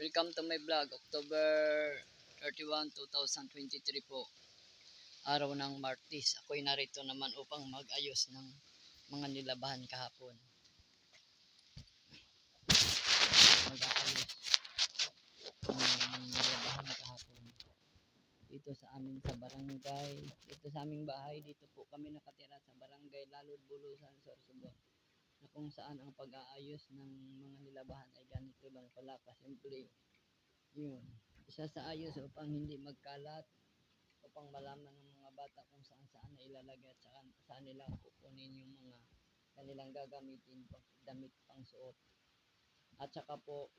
Welcome to my vlog, October 31, 2023 po. Araw ng Martes. Ako'y narito naman upang mag-ayos ng mga nilabahan kahapon. Mag-aayos ng nilabahan kahapon. Dito sa amin sa barangay, dito sa aming bahay, dito po kami nakatira sa barangay Lalod, Bulusan, Sorsogon. Na kung saan ang pag-aayos ng mga nilabahan ay ganito lang pala kasimple. Yun. Isa sa ayos upang hindi magkalat, upang malaman ng mga bata kung saan na ilalagay at saan nila kukunin yung mga kanilang gagamitin pang damit pang suot. At saka po,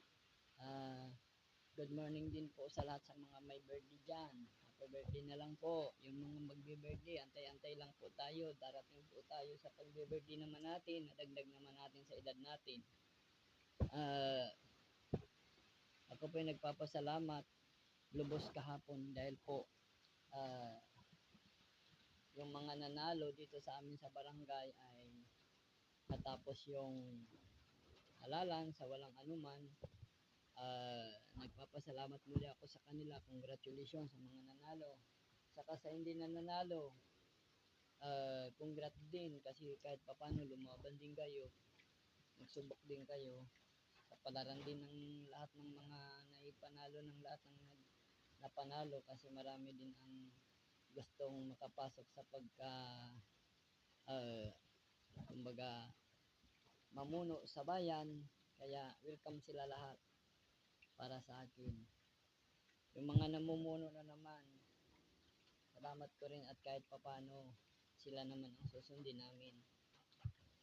good morning din po sa lahat sa mga may birthday dyan. Happy birthday na lang po. Yung mga magbe-birthday, antay-antay lang po tayo. Darating po tayo sa pagbe-birthday naman natin. Nadagdag naman natin sa edad natin. Ako po ay nagpapasalamat lubos kahapon dahil po yung mga nanalo dito sa amin sa barangay ay natapos yung halalan sa walang anuman. Nagpapasalamat muli ako sa kanila. Congratulations sa mga nanalo. Saka sa hindi na nanalo, congrats din kasi kahit papano lumaban din kayo, nagsubok din kayo sa palaran din ng lahat ng mga naipanalo, ng lahat ng napanalo, kasi marami din ang gustong makapasok sa kumbaga mamuno sa bayan, kaya welcome sila lahat para sa akin. Yung mga namumuno na naman, salamat ko rin, at kahit papano sila naman ang susundin namin,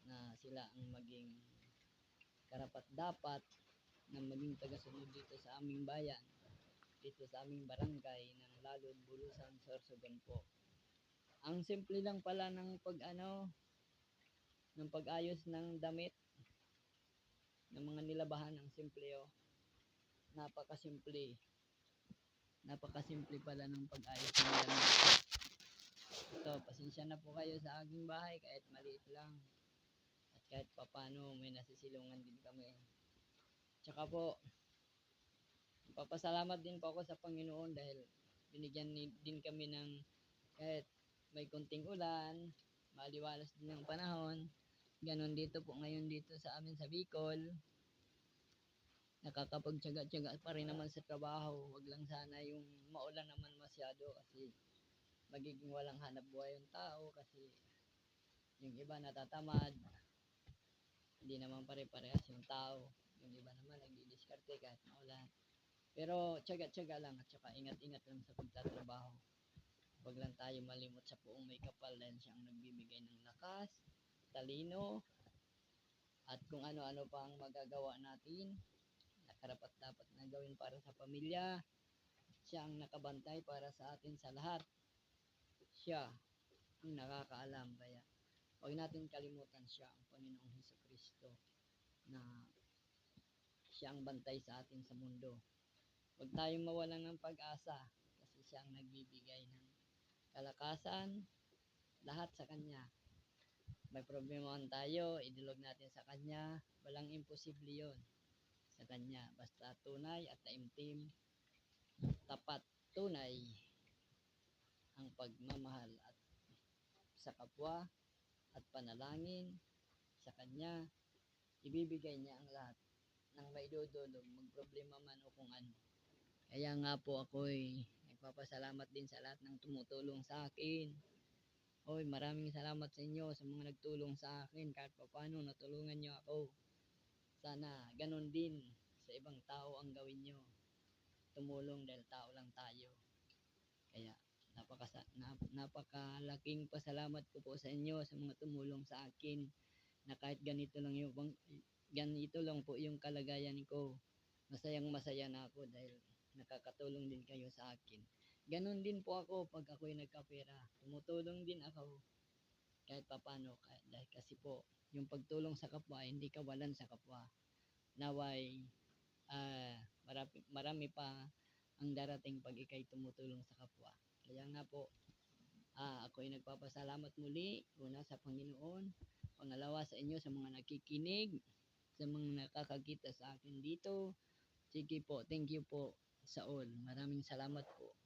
na sila ang maging karapat dapat na maging tagasunod dito sa aming bayan, dito sa aming barangay ng Lalod, Bulusan, Sorsogon po. Ang simple lang pala ng ng pag-ayos ng damit ng mga nilabahan. Ang simple napakasimple pala ng pag-ayos ng damit. Ito, pasensya na po kayo sa aking bahay kahit maliit lang, at kahit papano may nasisilungan din kami. Tsaka po, papasalamat din po ako sa Panginoon dahil binigyan din kami ng kahit may kunting ulan, maliwalas din ang panahon. Ganon dito po ngayon dito sa amin sa Bicol. Nakakapagtyaga-tyaga pa rin naman sa trabaho. Wag lang sana yung maulan naman masyado kasi magiging walang hanap buhay yung tao, kasi yung iba natatamad. Hindi naman pare-parehas yung tao. Yung iba naman nagdidiskarte kahit maulan. Pero tyaga-tyaga lang, at saka ingat-ingat lang sa pagtatrabaho. Huwag lang tayo malimot sa Poong May Kapal dahil siyang nagbibigay ng lakas, talino, at kung ano-ano pang magagawa natin na karapat-dapat na gawin para sa pamilya. Siya ang nakabantay para sa atin sa lahat. Siya ang nakakaalam, kaya huwag natin kalimutan siya, ang Panginoong Hesukristo, na siya ang bantay sa atin sa mundo. Huwag tayong mawalan ng pag-asa kasi siya ang nagbibigay ng kalakasan, lahat sa Kanya. May problema man tayo, idulog natin sa Kanya. Walang imposible yon sa Kanya. Basta tunay at taimtim, tapat, tunay ang pagmamahal at sa kapwa at panalangin sa Kanya, ibibigay niya ang lahat ng maidudulog, magproblema man o kung ano. Kaya nga po ako'y nagpapasalamat din sa lahat ng tumutulong sa akin. Hoy, maraming salamat sa inyo sa mga nagtulong sa akin. Kahit paano natulungan nyo ako. Sana ganun din sa ibang tao ang gawin nyo. Tumulong dahil tao lang tayo. Kaya napakalaking pasalamat ko po sa inyo sa mga tumulong sa akin, na kahit ganito lang po yung kalagayan ko, masaya na ako dahil nakakatulong din kayo sa akin. Ganon din po ako pag ako'y nagkapera. Tumutulong din ako kahit papano, dahil kasi po yung pagtulong sa kapwa ay hindi kawalan sa kapwa. Naway marami pa ang darating pag ikay tumutulong sa kapwa. Kaya nga po, ako ay nagpapasalamat muli, una sa Panginoon, pangalawa sa inyo sa mga nakikinig, sa mga nakakakita sa akin dito, Sige po, thank you po sa all. Maraming salamat po.